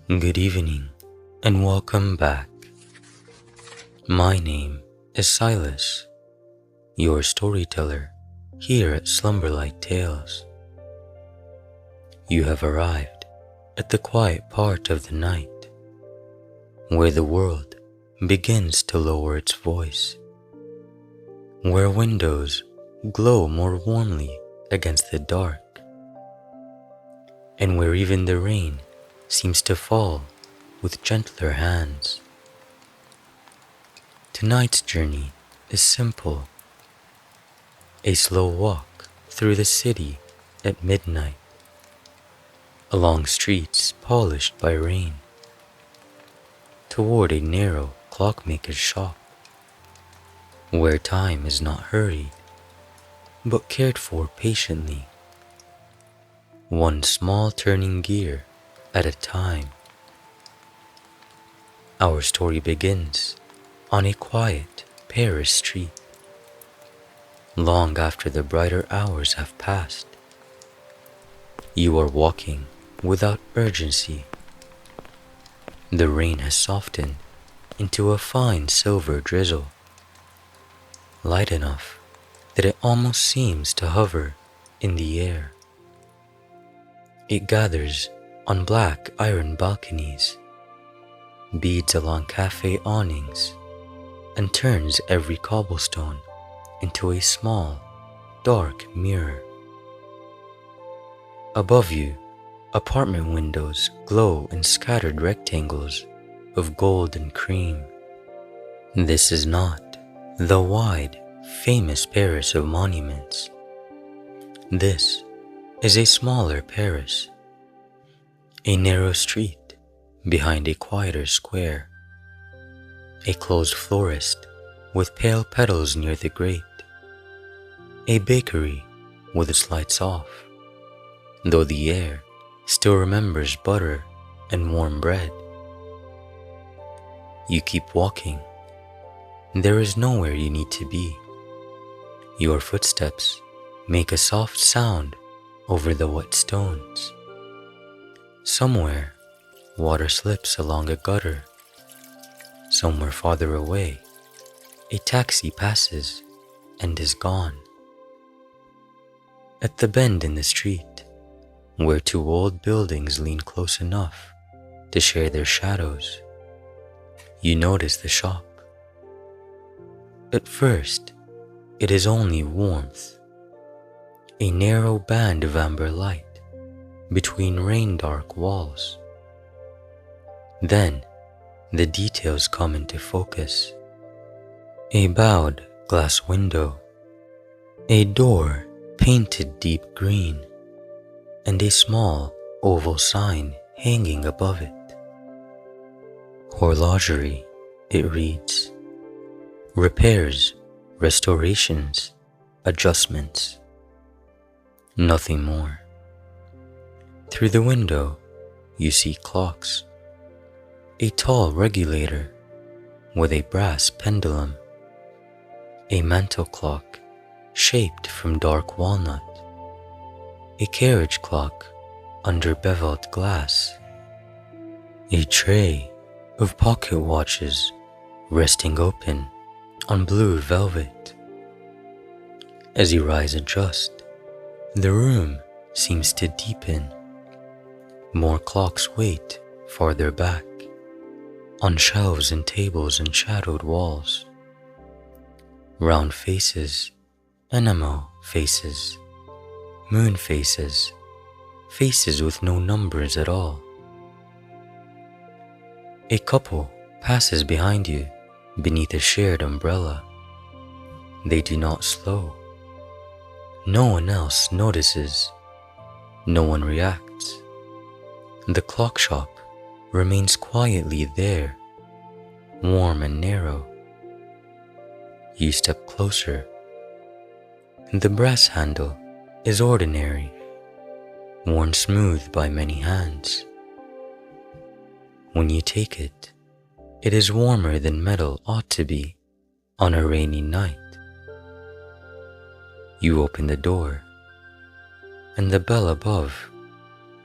Good evening and welcome back. My name is Silas, your storyteller here at Slumberlight Tales. You have arrived at the quiet part of the night, where the world begins to lower its voice, where windows glow more warmly against the dark, and where even the rain seems to fall with gentler hands. Tonight's journey is simple, a slow walk through the city at midnight, along streets polished by rain, toward a narrow clockmaker's shop, where time is not hurried, but cared for patiently, one small turning gear at a time. Our story begins on a quiet Paris street, long after the brighter hours have passed. You are walking without urgency. The rain has softened into a fine silver drizzle, light enough that it almost seems to hover in the air. It gathers on black iron balconies, beads along cafe awnings, and turns every cobblestone into a small, dark mirror. Above you, apartment windows glow in scattered rectangles of gold and cream. This is not the wide, famous Paris of monuments. This is a smaller Paris, a narrow street behind a quieter square, a closed florist with pale petals near the grate, a bakery with its lights off, though the air still remembers butter and warm bread. You keep walking. There is nowhere you need to be. Your footsteps make a soft sound over the wet stones. Somewhere, water slips along a gutter. Somewhere farther away, a taxi passes and is gone. At the bend in the street, where two old buildings lean close enough to share their shadows, you notice the shop. At first, it is only warmth, a narrow band of amber light between rain-dark walls. Then, the details come into focus. A bowed glass window, a door painted deep green, and a small oval sign hanging above it. Horlogerie, it reads. Repairs, restorations, adjustments. Nothing more. Through the window, you see clocks. A tall regulator with a brass pendulum. A mantel clock shaped from dark walnut. A carriage clock under beveled glass. A tray of pocket watches resting open on blue velvet. As your eyes adjust, the room seems to deepen. More clocks wait farther back, on shelves and tables and shadowed walls. Round faces, enamel faces, moon faces, faces with no numbers at all. A couple passes behind you beneath a shared umbrella. They do not slow. No one else notices. No one reacts. The clock shop remains quietly there, warm and narrow. You step closer. The brass handle is ordinary, worn smooth by many hands. When you take it, it is warmer than metal ought to be on a rainy night. You open the door, and the bell above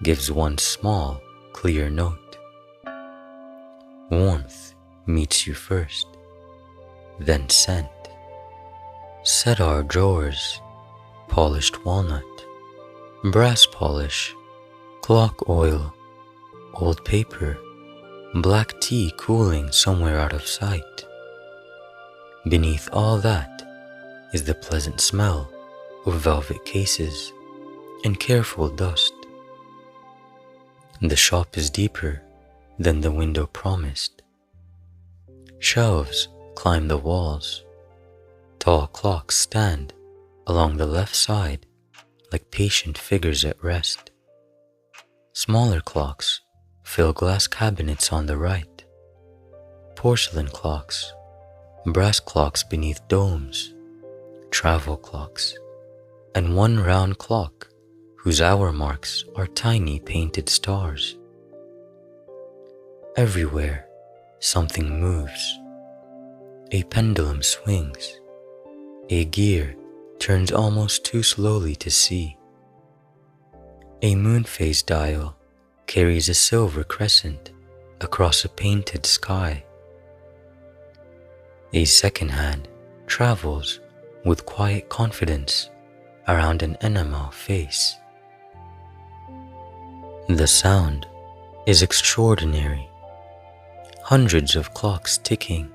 gives one small, clear note. Warmth meets you first, then scent. Set our drawers, polished walnut, brass polish, clock oil, old paper, black tea cooling somewhere out of sight. Beneath all that is the pleasant smell of velvet cases and careful dust. The shop is deeper than the window promised. Shelves climb the walls. Tall clocks stand along the left side like patient figures at rest. Smaller clocks fill glass cabinets on the right. Porcelain clocks, brass clocks beneath domes, travel clocks, and one round clock whose hour marks are tiny painted stars. Everywhere, something moves. A pendulum swings. A gear turns almost too slowly to see. A moon phase dial carries a silver crescent across a painted sky. A second hand travels with quiet confidence around an enamel face. The sound is extraordinary. Hundreds of clocks ticking,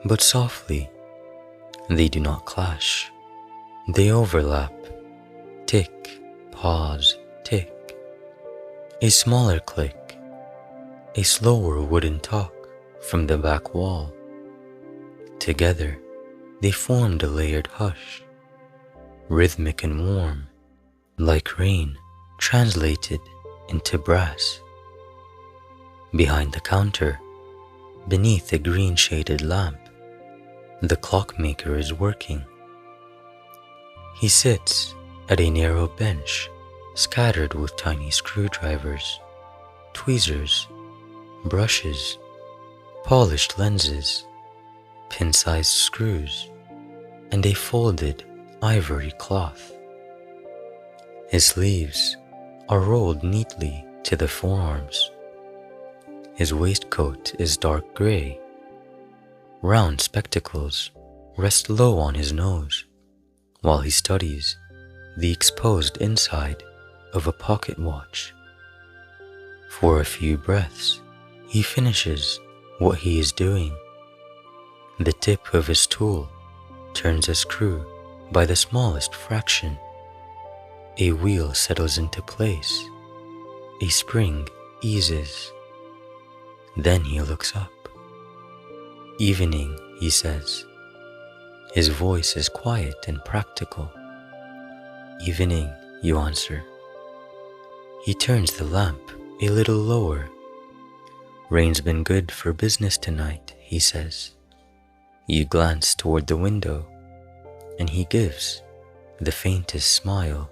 but softly. They do not clash. They overlap. Tick, pause, tick. A smaller click. A slower wooden talk from the back wall. Together, they formed a layered hush, rhythmic and warm, like rain translated into brass. Behind the counter, beneath a green-shaded lamp, the clockmaker is working. He sits at a narrow bench scattered with tiny screwdrivers, tweezers, brushes, polished lenses, pin-sized screws, and a folded ivory cloth. His sleeves are rolled neatly to the forearms. His waistcoat is dark gray. Round spectacles rest low on his nose while he studies the exposed inside of a pocket watch. For a few breaths, he finishes what he is doing. The tip of his tool turns a screw by the smallest fraction. A wheel settles into place. A spring eases. Then he looks up. Evening, he says. His voice is quiet and practical. Evening, you answer. He turns the lamp a little lower. Rain's been good for business tonight, he says. You glance toward the window, and he gives the faintest smile.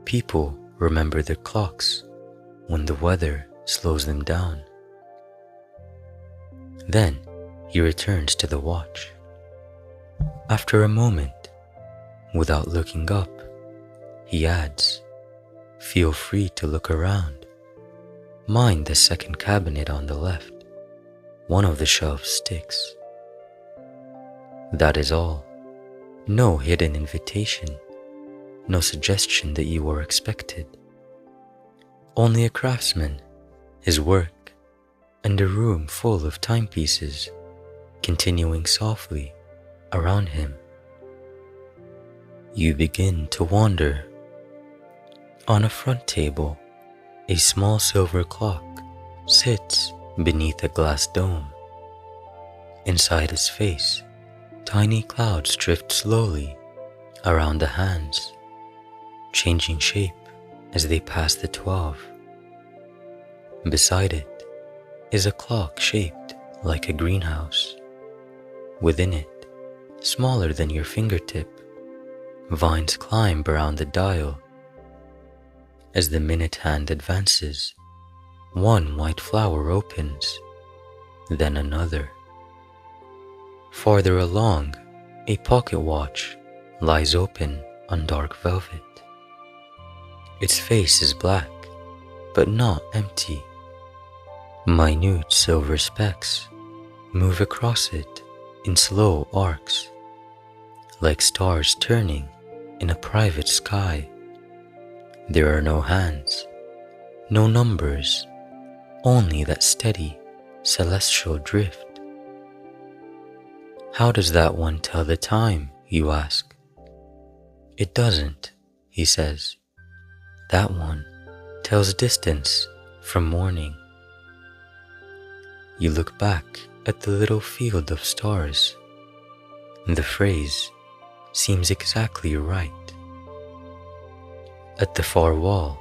People remember their clocks when the weather slows them down. Then he returns to the watch. After a moment, without looking up, he adds, "Feel free to look around. Mind the second cabinet on the left. One of the shelves sticks." That is all. No hidden invitation. No suggestion that you are expected. Only a craftsman, his work, and a room full of timepieces continuing softly around him. You begin to wander. On a front table, a small silver clock sits beneath a glass dome. Inside his face, tiny clouds drift slowly around the hands, changing shape as they pass the 12. Beside it is a clock shaped like a greenhouse. Within it, smaller than your fingertip, vines climb around the dial. As the minute hand advances, one white flower opens, then another. Farther along, a pocket watch lies open on dark velvet. Its face is black, but not empty. Minute silver specks move across it in slow arcs, like stars turning in a private sky. There are no hands, no numbers, only that steady, celestial drift. How does that one tell the time, you ask? It doesn't, he says. That one tells distance from morning. You look back at the little field of stars. The phrase seems exactly right. At the far wall,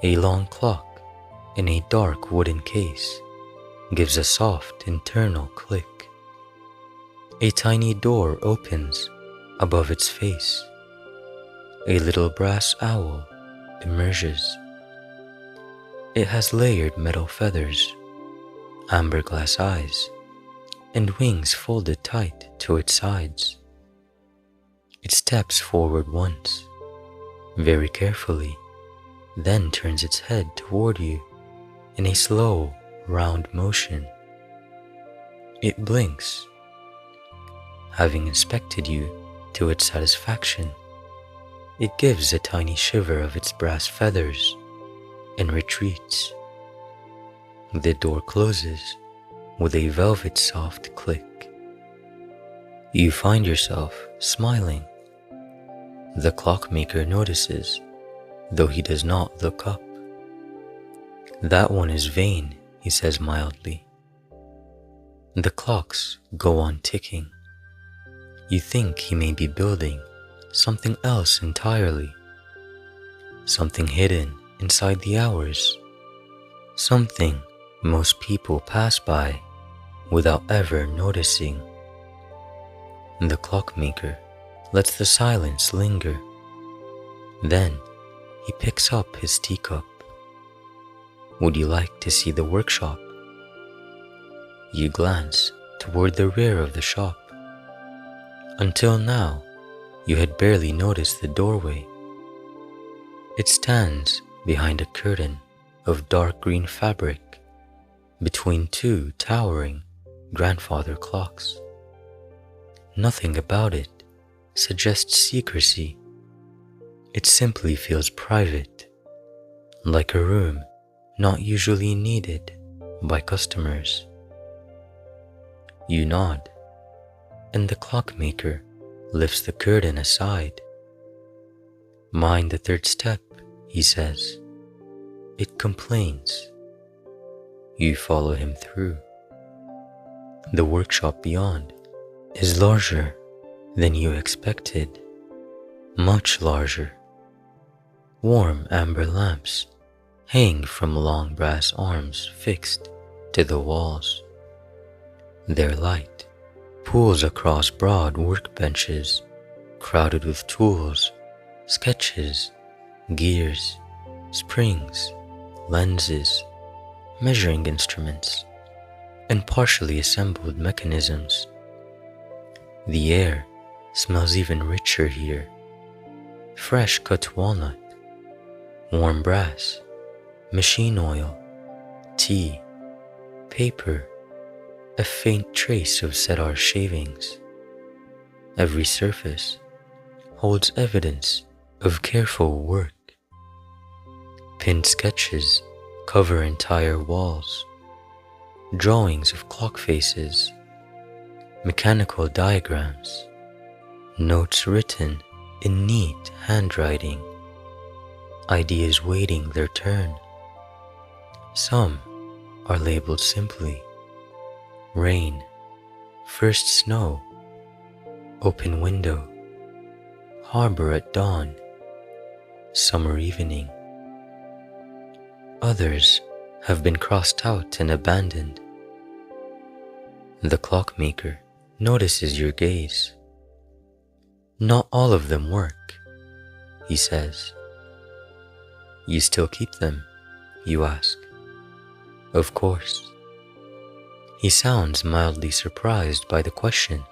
a long clock in a dark wooden case gives a soft internal click. A tiny door opens above its face. A little brass owl emerges. It has layered metal feathers, amber glass eyes, and wings folded tight to its sides. It steps forward once, very carefully, then turns its head toward you in a slow, round motion. It blinks. Having inspected you to its satisfaction, it gives a tiny shiver of its brass feathers and retreats. The door closes with a velvet soft click. You find yourself smiling. The clockmaker notices, though he does not look up. That one is vain, he says mildly. The clocks go on ticking. You think he may be building something else entirely, something hidden inside the hours, something most people pass by without ever noticing. The clockmaker lets the silence linger. Then he picks up his teacup. Would you like to see the workshop? You glance toward the rear of the shop. Until now, you had barely noticed the doorway. It stands behind a curtain of dark green fabric between two towering grandfather clocks. Nothing about it suggests secrecy. It simply feels private, like a room not usually needed by customers. You nod, and the clockmaker lifts the curtain aside. Mind the third step, he says. It complains. You follow him through. The workshop beyond is larger than you expected, much larger. Warm amber lamps hang from long brass arms fixed to the walls. Their light pools across broad workbenches crowded with tools, sketches, gears, springs, lenses, measuring instruments, and partially assembled mechanisms. The air smells even richer here. Fresh cut walnut, warm brass, machine oil, tea, paper, a faint trace of cedar shavings. Every surface holds evidence of careful work. Pinned sketches cover entire walls, drawings of clock faces, mechanical diagrams, notes written in neat handwriting, ideas waiting their turn. Some are labeled simply: rain, first snow, open window, harbor at dawn, summer evening. Others have been crossed out and abandoned. The clockmaker notices your gaze. Not all of them work, he says. You still keep them, you ask. Of course. He sounds mildly surprised by the question.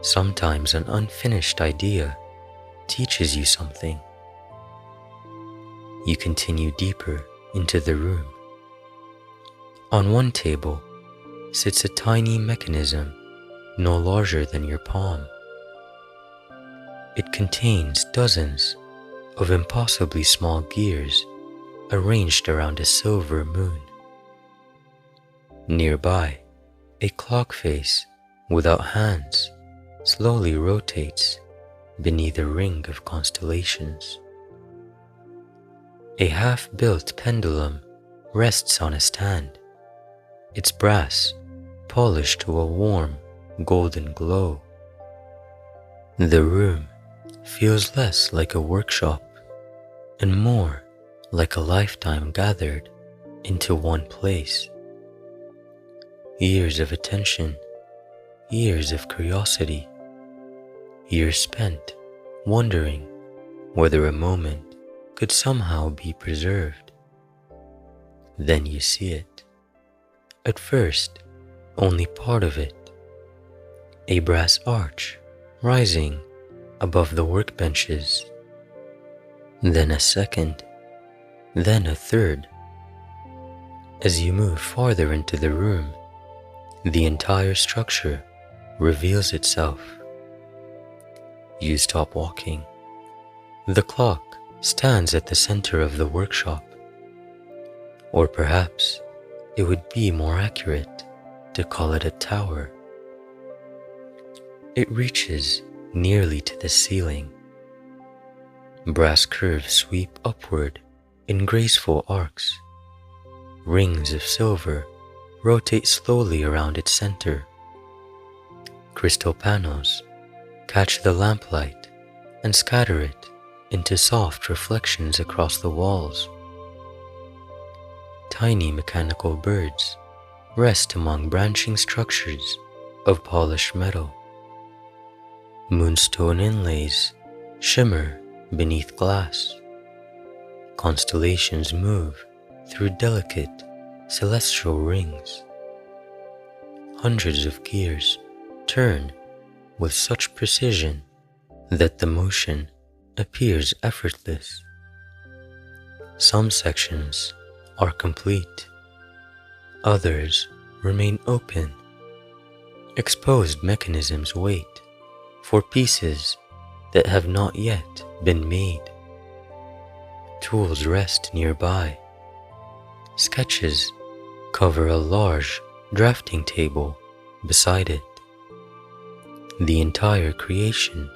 Sometimes an unfinished idea teaches you something. You continue deeper into the room. On one table sits a tiny mechanism no larger than your palm. It contains dozens of impossibly small gears arranged around a silver moon. Nearby, a clock face without hands slowly rotates beneath a ring of constellations. A half-built pendulum rests on a stand, its brass polished to a warm golden glow. The room feels less like a workshop and more like a lifetime gathered into one place. Years of attention, years of curiosity, years spent wondering whether a moment could somehow be preserved. Then you see it. At first, only part of it. A brass arch rising above the workbenches. Then a second, then a third. As you move farther into the room, the entire structure reveals itself. You stop walking. The clock stands at the center of the workshop. Or perhaps it would be more accurate to call it a tower. It reaches nearly to the ceiling. Brass curves sweep upward in graceful arcs. Rings of silver rotate slowly around its center. Crystal panels catch the lamplight and scatter it into soft reflections across the walls. Tiny mechanical birds rest among branching structures of polished metal. Moonstone inlays shimmer beneath glass. Constellations move through delicate celestial rings. Hundreds of gears turn with such precision that the motion appears effortless. Some sections are complete. Others remain open. Exposed mechanisms wait for pieces that have not yet been made. Tools rest nearby. Sketches cover a large drafting table beside it. The entire creation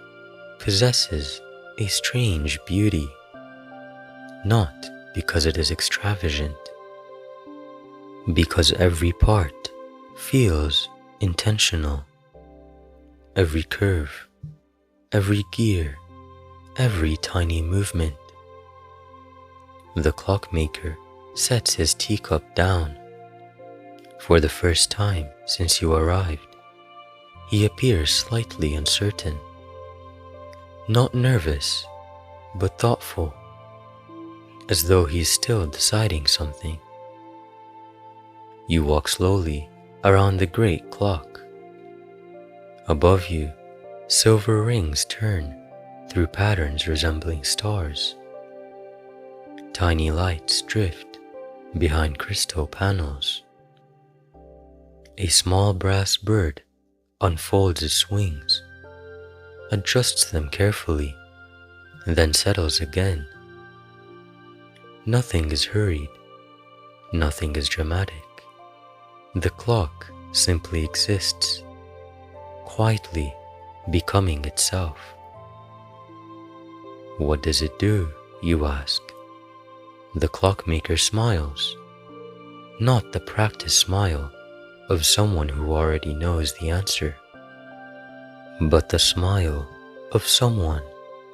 possesses a strange beauty, not because it is extravagant, because every part feels intentional. Every curve, every gear, every tiny movement. The clockmaker sets his teacup down. For the first time since you arrived, he appears slightly uncertain. Not nervous, but thoughtful, as though he's still deciding something. You walk slowly around the great clock. Above you, silver rings turn through patterns resembling stars. Tiny lights drift behind crystal panels. A small brass bird unfolds its wings, adjusts them carefully, and then settles again. Nothing is hurried, nothing is dramatic. The clock simply exists, quietly becoming itself. What does it do, you ask? The clockmaker smiles, not the practiced smile of someone who already knows the answer, but the smile of someone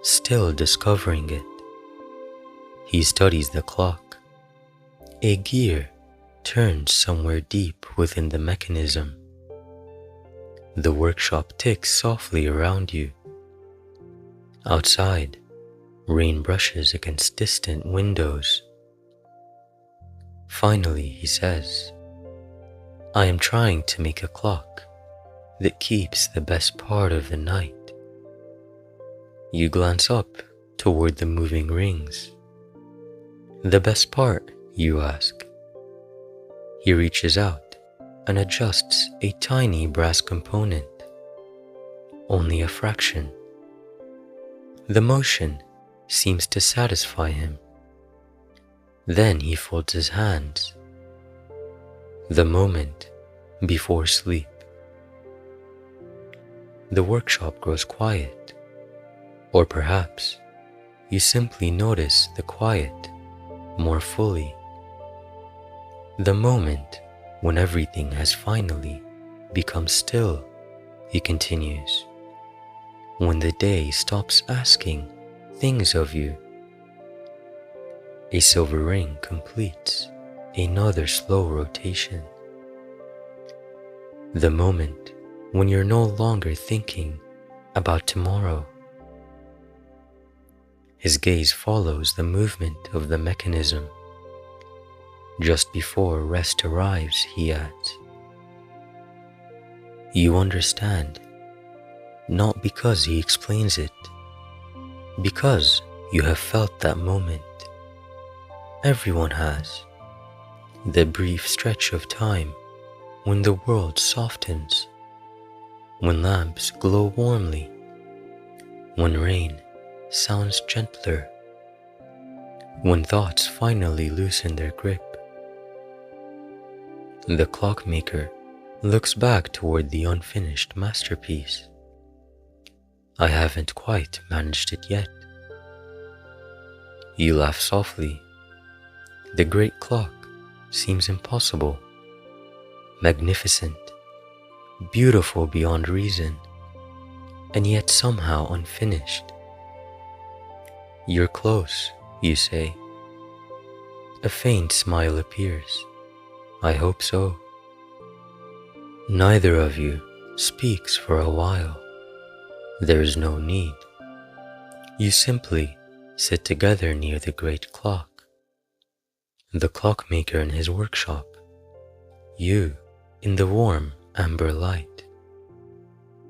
still discovering it. He studies the clock. A gear turns somewhere deep within the mechanism. The workshop ticks softly around you. Outside, rain brushes against distant windows. Finally, he says, "I am trying to make a clock that keeps the best part of the night." You glance up toward the moving rings. "The best part?" you ask. He reaches out and adjusts a tiny brass component, only a fraction. The motion seems to satisfy him. Then he folds his hands. The moment before sleep. The workshop grows quiet, or perhaps you simply notice the quiet more fully. The moment when everything has finally become still, he continues. When the day stops asking things of you. A silver ring completes another slow rotation. The moment when you're no longer thinking about tomorrow. His gaze follows the movement of the mechanism. Just before rest arrives, he adds, you understand, not because he explains it, because you have felt that moment. Everyone has. The brief stretch of time when the world softens, when lamps glow warmly, when rain sounds gentler, when thoughts finally loosen their grip. The clockmaker looks back toward the unfinished masterpiece. I haven't quite managed it yet. You laugh softly. The great clock seems impossible, magnificent, beautiful beyond reason, and yet somehow unfinished. You're close, you say. A faint smile appears. I hope so. Neither of you speaks for a while. There is no need. You simply sit together near the great clock. The clockmaker in his workshop. You in the warm amber light.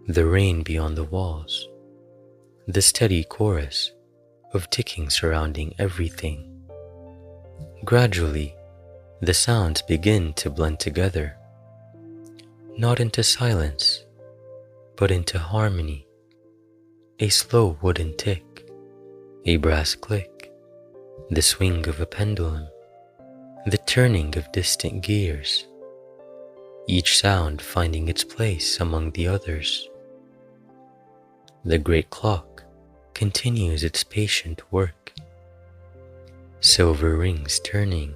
The rain beyond the walls. The steady chorus of ticking surrounding everything. Gradually, the sounds begin to blend together, not into silence, but into harmony. A slow wooden tick, a brass click, the swing of a pendulum, the turning of distant gears, each sound finding its place among the others. The great clock continues its patient work. Silver rings turning,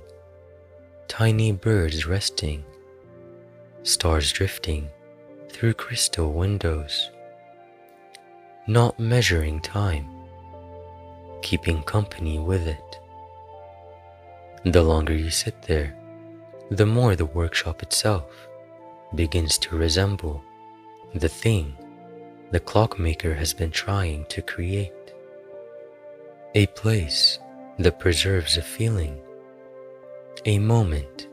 tiny birds resting, stars drifting through crystal windows, not measuring time, keeping company with it. The longer you sit there, the more the workshop itself begins to resemble the thing the clockmaker has been trying to create. A place that preserves a feeling, a moment,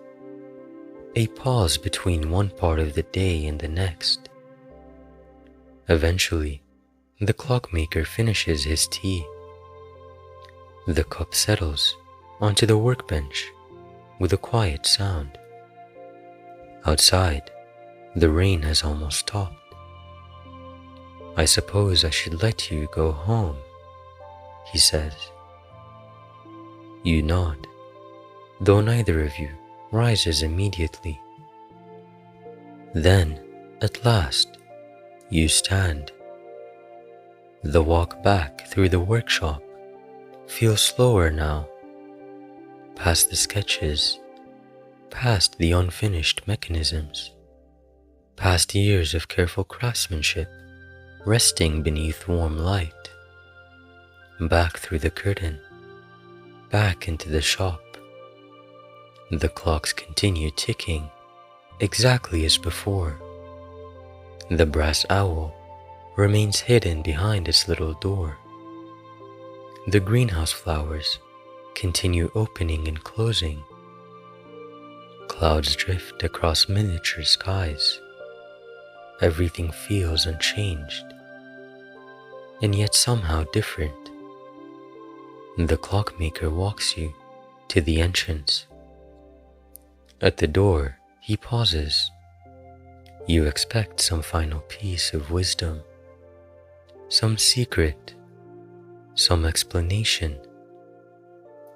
a pause between one part of the day and the next. Eventually, the clockmaker finishes his tea. The cup settles onto the workbench with a quiet sound. Outside, the rain has almost stopped. I suppose I should let you go home, he says. You nod, though neither of you rises immediately. Then, at last, you stand. The walk back through the workshop feels slower now, past the sketches, past the unfinished mechanisms, past years of careful craftsmanship resting beneath warm light, back through the curtain, back into the shop. The clocks continue ticking, exactly as before. The brass owl remains hidden behind its little door. The greenhouse flowers continue opening and closing. Clouds drift across miniature skies. Everything feels unchanged, and yet somehow different. The clockmaker walks you to the entrance. At the door, He pauses. You expect some final piece of wisdom, some secret, some explanation.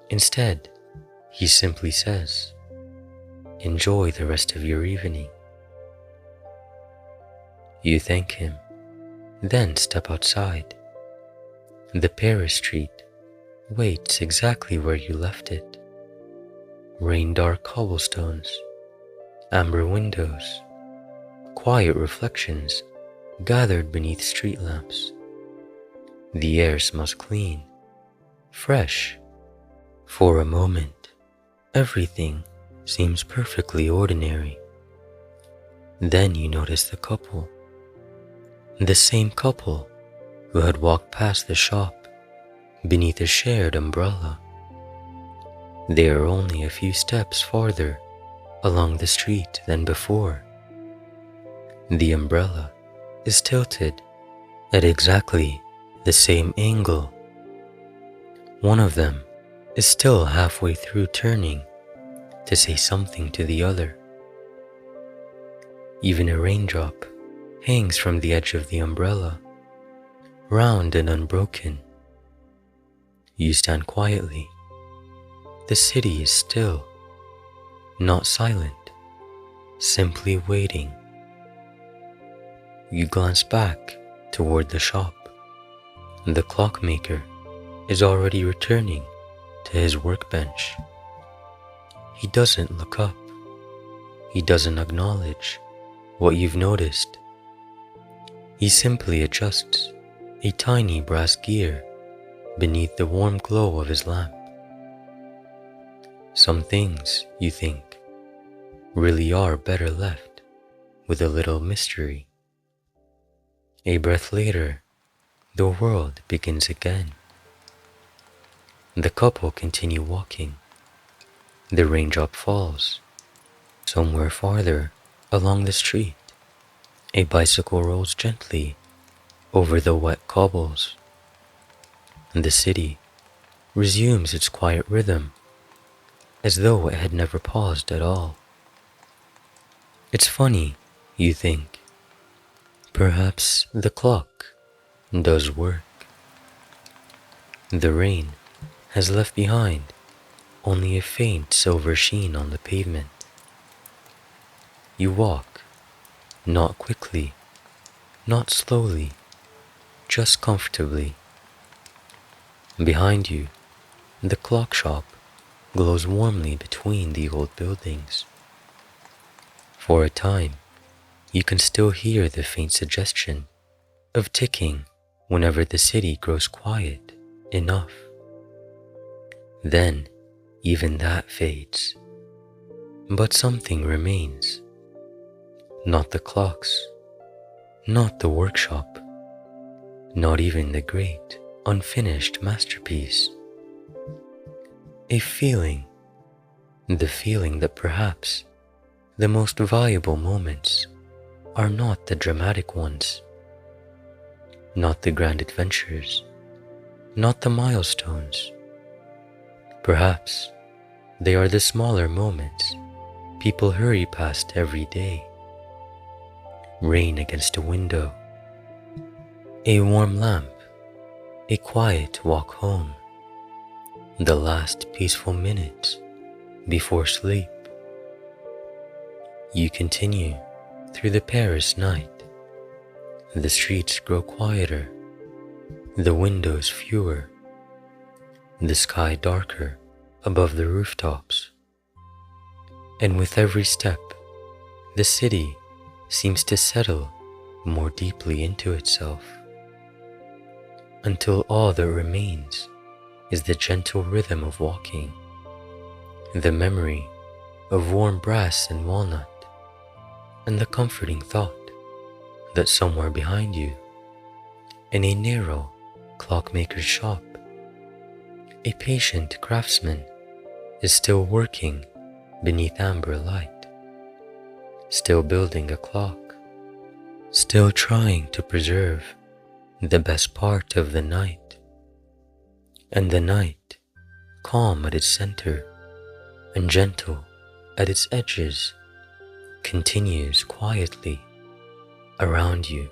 Instead, he simply says, "Enjoy the rest of your evening." You thank him, then step outside. The Paris street waits exactly where you left it. Rain-dark cobblestones, amber windows, quiet reflections gathered beneath street lamps. The air smells clean, fresh. For a moment, everything seems perfectly ordinary. Then you notice the couple. The same couple who had walked past the shop beneath a shared umbrella. They are only a few steps farther along the street than before. The umbrella is tilted at exactly the same angle. One of them is still halfway through turning to say something to the other. Even a raindrop hangs from the edge of the umbrella, round and unbroken. You stand quietly. The city is still, not silent, simply waiting. You glance back toward the shop. The clockmaker is already returning to his workbench. He doesn't look up. He doesn't acknowledge what you've noticed. He simply adjusts a tiny brass gear beneath the warm glow of his lamp. Some things, you think, really are better left with a little mystery. A breath later, the world begins again. The couple continue walking. The raindrop falls. Somewhere farther along the street, a bicycle rolls gently over the wet cobbles. The city resumes its quiet rhythm, as though it had never paused at all. It's funny, you think. Perhaps the clock does work. The rain has left behind only a faint silver sheen on the pavement. You walk, not quickly, not slowly, just comfortably. Behind you, the clock shop glows warmly between the old buildings. For a time, you can still hear the faint suggestion of ticking whenever the city grows quiet enough. Then, even that fades. But something remains. Not the clocks, not the workshop, not even the great, unfinished masterpiece. A feeling, the feeling that perhaps the most valuable moments are not the dramatic ones, not the grand adventures, not the milestones. Perhaps they are the smaller moments people hurry past every day. Rain against a window, a warm lamp, a quiet walk home, the last peaceful minutes before sleep. You continue through the Paris night. The streets grow quieter, the windows fewer, the sky darker above the rooftops. And with every step, the city seems to settle more deeply into itself, until all that remains is the gentle rhythm of walking, the memory of warm brass and walnut, and the comforting thought that somewhere behind you, in a narrow clockmaker's shop, a patient craftsman is still working beneath amber light, still building a clock, still trying to preserve the best part of the night. And the night, calm at its center and gentle at its edges, continues quietly around you.